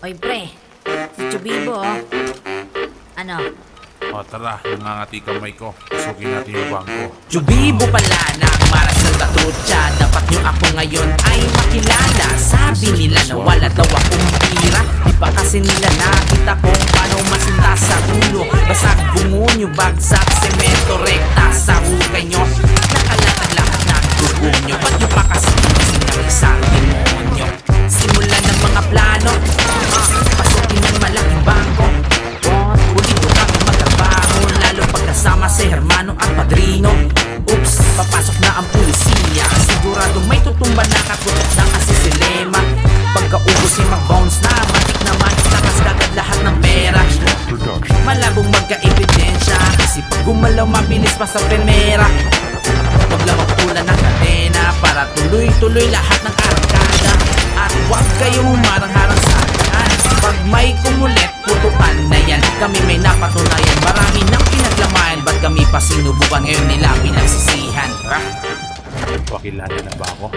Oy, pre. Si Chubibo, oh. Ano? O tara, nangangati kamay ko. Pasukin natin yung bangko. Chubibo pala na ang maras ng tatrutya. Dapat nyo ako ngayon ay makilala. Sabi nila na wala daw akong pira. Di pa kasi nila nakita kung paano masinta sa ulo. Basag bungo nyo, bagsak, semento, rekta sa hukay nyo. Nakalatag lahat ng dugo nyo. Ba't nyo pa kasi ng isang demonyo? Simulan ng mga plano, pasukin ng malaking bangko. Pulido kami magtrabaho, lalo pag kasama si Hermano at Padrino. Oops, papasok na ang pulisya. Sigurado may tutumba na katutok na kasi si Lema. Pagkaubos ay mag-bounce na, matik naman takas kagad lahat ng pera. Malabong magka-ebidensya, kasi pag gumalaw mabilis pa sa primera. Huwag lang magpula ng kadena para tuloy-tuloy lahat ng arangkada. At huwag kayong humarang-harang sa akin. Pag may kumulit, putukan na yan. Kami may napatunayan, marami nang pinaglamayan. Ba't kami pa sinubukan, ngayon nila pinagsisihan? Pakilala na ba ako?